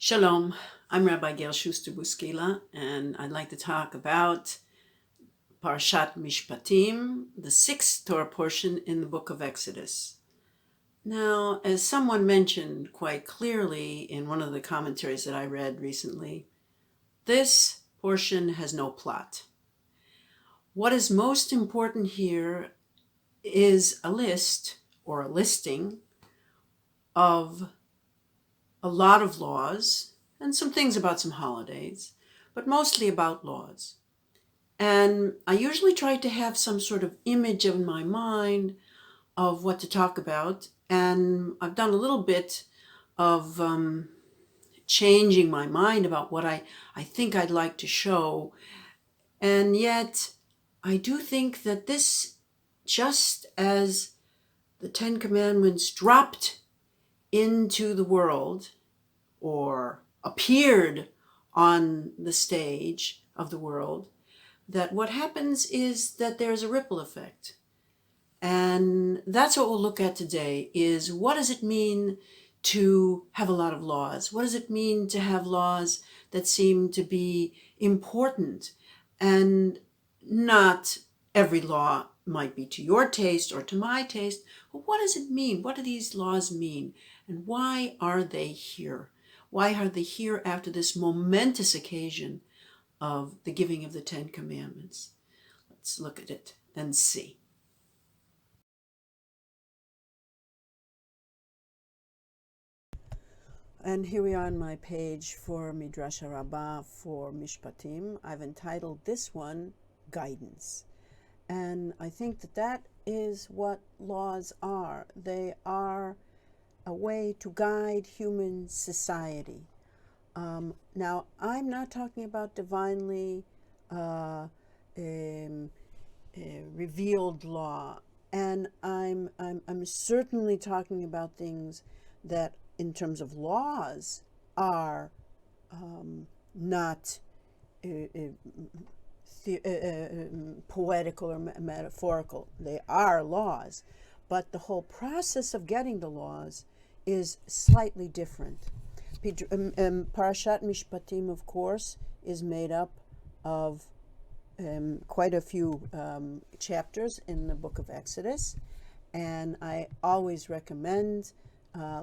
Shalom, I'm Rabbi Gail Schuster-Buskila, and I'd like to talk about Parashat Mishpatim, the sixth Torah portion in the book of Exodus. Now, as someone mentioned quite clearly in one of the commentaries that I read recently, this portion has no plot. What is most important here is a list or a listing of a lot of laws and some things about some holidays, but mostly about laws. And I usually try to have some sort of image in my mind of what to talk about. And I've done a little bit of changing my mind about what I think I'd like to show. And yet, I do think that this, just as the Ten Commandments dropped into the world or appeared on the stage of the world, that what happens is that there's a ripple effect. And that's what we'll look at today, is what does it mean to have a lot of laws? What does it mean to have laws that seem to be important? And not every law might be to your taste or to my taste, but what does it mean? What do these laws mean? And why are they here? Why are they here after this momentous occasion of the giving of the Ten Commandments? Let's look at it and see. And here we are on my page for Midrash.Harabah for Mishpatim. I've entitled this one Guidance. And I think that that is what laws are. They are a way to guide human society. Now, I'm not talking about divinely revealed law, and I'm certainly talking about things that, in terms of laws, are not poetical or metaphorical. They are laws, but the whole process of getting the laws is slightly different. Parashat Mishpatim, of course, is made up of quite a few chapters in the book of Exodus, and I always recommend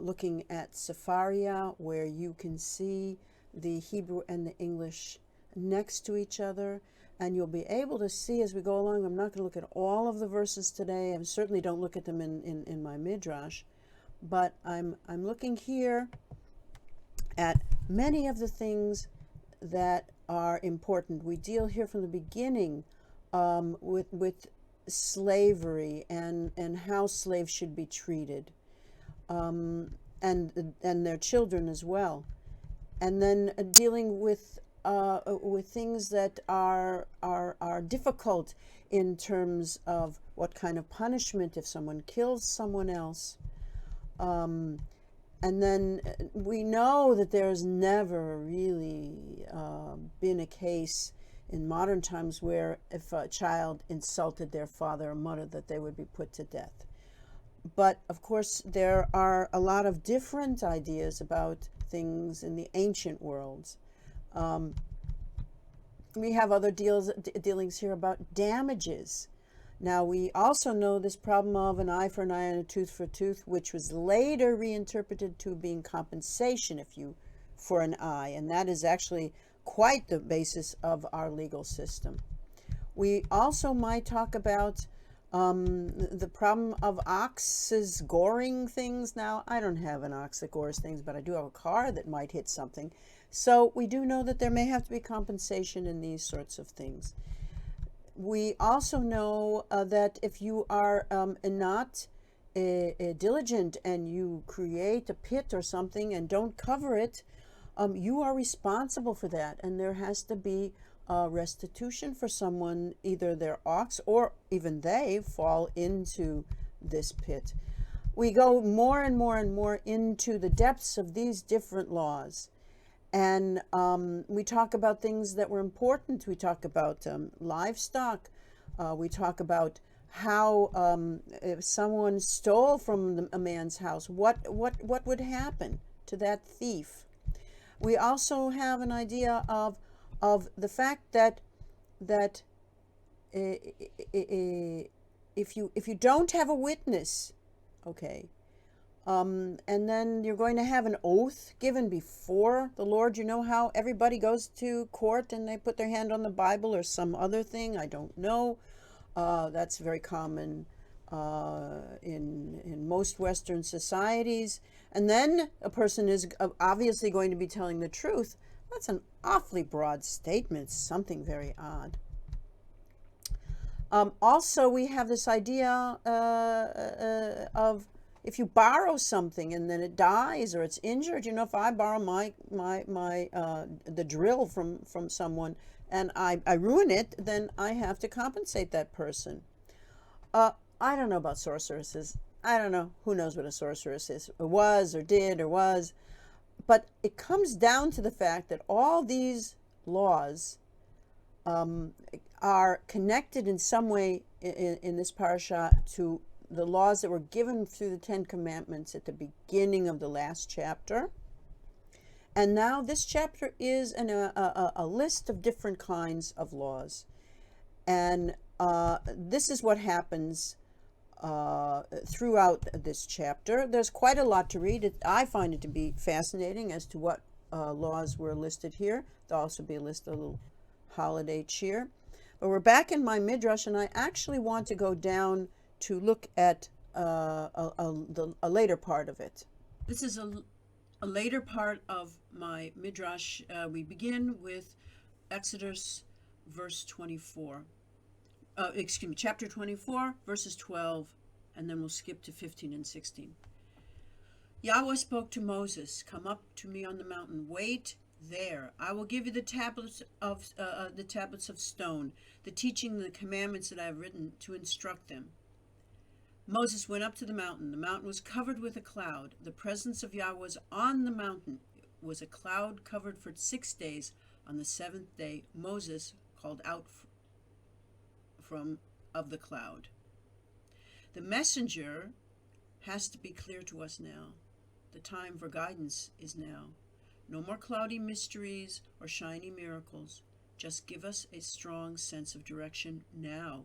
looking at Sepharia, where you can see the Hebrew and the English next to each other, and you'll be able to see as we go along. I'm not going to look at all of the verses today. I certainly don't look at them in my Midrash, but I'm looking here at many of the things that are important. We deal here from the beginning with slavery and how slaves should be treated, and their children as well, and then dealing with things that are difficult in terms of what kind of punishment if someone kills someone else. And then we know that there's never really been a case in modern times where if a child insulted their father or mother that they would be put to death. But of course there are a lot of different ideas about things in the ancient worlds. We have other dealings here about damages. Now, we also know this problem of an eye for an eye and a tooth for a tooth, which was later reinterpreted to being compensation for an eye, and that is actually quite the basis of our legal system. We also might talk about the problem of oxes goring things. Now, I don't have an ox that gores things, but I do have a car that might hit something. So we do know that there may have to be compensation in these sorts of things. We also know that if you are not diligent and you create a pit or something and don't cover it, you are responsible for that, and there has to be restitution for someone, either their ox or even they fall into this pit. We go more and more and more into the depths of these different laws. And we talk about things that were important. We talk about livestock. We talk about how if someone stole from a man's house, what would happen to that thief? We also have an idea of the fact that if you don't have a witness, okay, and then you're going to have an oath given before the Lord. You know how everybody goes to court and they put their hand on the Bible or some other thing? I don't know. That's very common in most Western societies. And then a person is obviously going to be telling the truth. That's an awfully broad statement, something very odd. Also, we have this idea of if you borrow something and then it dies or it's injured. You know, if I borrow my the drill from someone and I ruin it, then I have to compensate that person. I don't know about sorceresses. I don't know. Who knows what a sorceress is, or was, or did, or was. But it comes down to the fact that all these laws are connected in some way in this parasha to the laws that were given through the Ten Commandments at the beginning of the last chapter. And now this chapter is a list of different kinds of laws. And this is what happens throughout this chapter. There's quite a lot to read. I find it to be fascinating as to what laws were listed here. There'll also be a list of little holiday cheer. But we're back in my Midrash, and I actually want to go down to look at a later part of it. This is a later part of my Midrash. We begin with Exodus verse 24. Chapter 24, verses 12, and then we'll skip to 15 and 16. Yahweh spoke to Moses, "Come up to me on the mountain. Wait there. I will give you the tablets of stone, the teaching, the commandments that I have written to instruct them." Moses went up to the mountain. The mountain was covered with a cloud. The presence of Yahweh was on the mountain. It was a cloud covered for 6 days. On the 7th day, Moses called out of the cloud. The messenger has to be clear to us now. The time for guidance is now. No more cloudy mysteries or shiny miracles. Just give us a strong sense of direction now.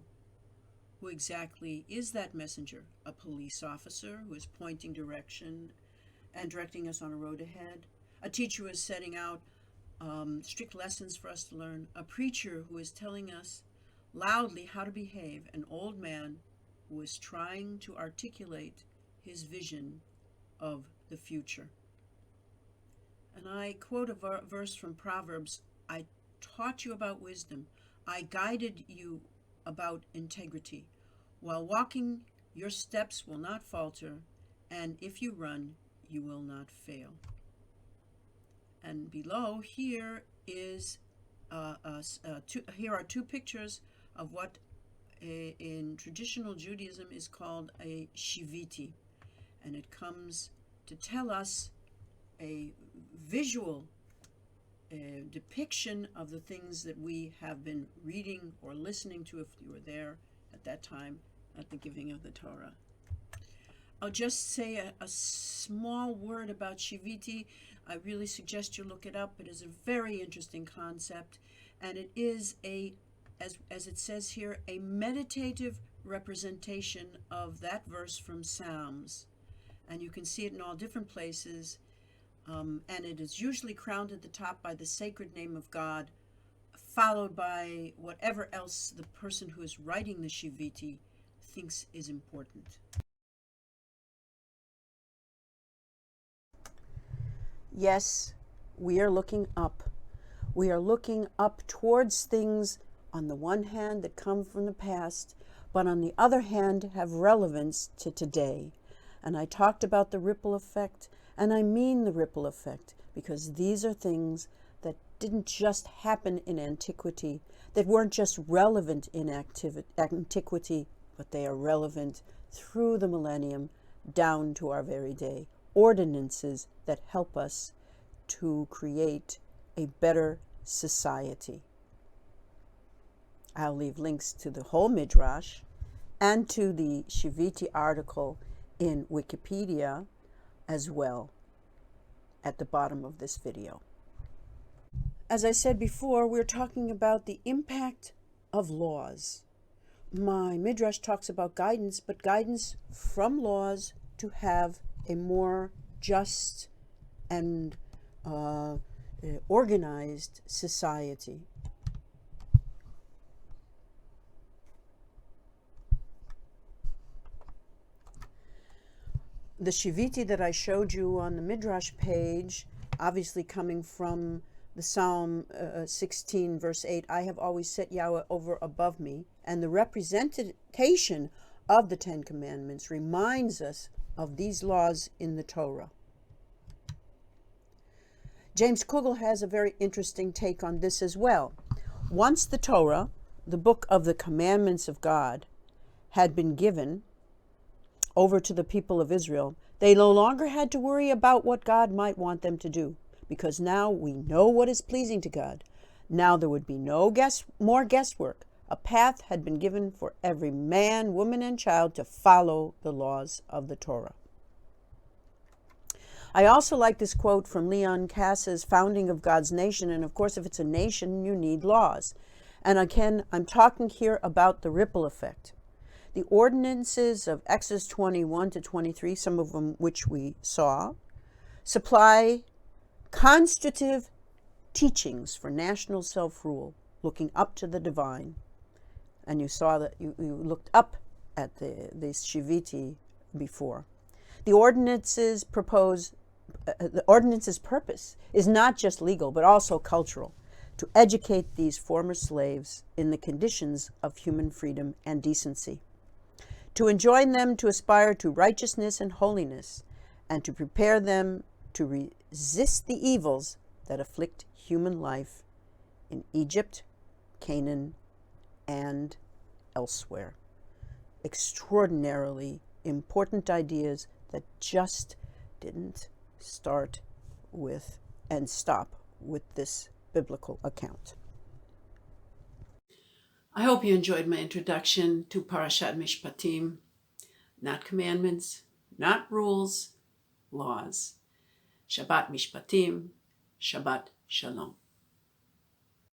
Who exactly is that messenger? A police officer who is pointing direction and directing us on a road ahead? A teacher who is setting out strict lessons for us to learn? A preacher who is telling us loudly how to behave? An old man who is trying to articulate his vision of the future? And I quote a verse from Proverbs: "I taught you about wisdom. I guided you about integrity. While walking, your steps will not falter, and if you run, you will not fail." And below here is here are two pictures of what in traditional Judaism is called a Shiviti, and it comes to tell us a visual depiction of the things that we have been reading or listening to if you were there at that time at the giving of the Torah. I'll just say a small word about Shiviti. I really suggest you look it up. It is a very interesting concept, and it is as it says here, a meditative representation of that verse from Psalms. And you can see it in all different places. And it is usually crowned at the top by the sacred name of God, followed by whatever else the person who is writing the Shiviti thinks is important. Yes, we are looking up. We are looking up towards things, on the one hand, that come from the past, but on the other hand, have relevance to today. And I talked about the ripple effect, and I mean the ripple effect, because these are things that didn't just happen in antiquity, that weren't just relevant in antiquity, but they are relevant through the millennium down to our very day. Ordinances that help us to create a better society. I'll leave links to the whole Midrash and to the Shiviti article in Wikipedia as well at the bottom of this video. as I said before, we're talking about the impact of laws. My Midrash talks about guidance, but guidance from laws to have a more just and organized society. The Shiviti that I showed you on the Midrash page, obviously coming from the Psalm 16, verse 8, I have always set Yahweh over above me, and the representation of the Ten Commandments reminds us of these laws in the Torah. James Kugel has a very interesting take on this as well. Once the Torah, the book of the commandments of God, had been given over to the people of Israel, they no longer had to worry about what God might want them to do, because now we know what is pleasing to God. Now there would be no more guesswork. A path had been given for every man, woman, and child to follow the laws of the Torah. I also like this quote from Leon Cass's Founding of God's Nation, and of course, if it's a nation, you need laws. And again, I'm talking here about the ripple effect. The ordinances of Exodus 21 to 23, some of them which we saw, supply constitutive teachings for national self-rule, looking up to the divine. And you saw that you looked up at the Shiviti before. The ordinance's purpose is not just legal, but also cultural, to educate these former slaves in the conditions of human freedom and decency, to enjoin them to aspire to righteousness and holiness, and to prepare them to resist the evils that afflict human life in Egypt, Canaan, and elsewhere. Extraordinarily important ideas that just didn't start with and stop with this biblical account. I hope you enjoyed my introduction to Parashat Mishpatim. Not commandments, not rules, laws. Shabbat Mishpatim, Shabbat Shalom.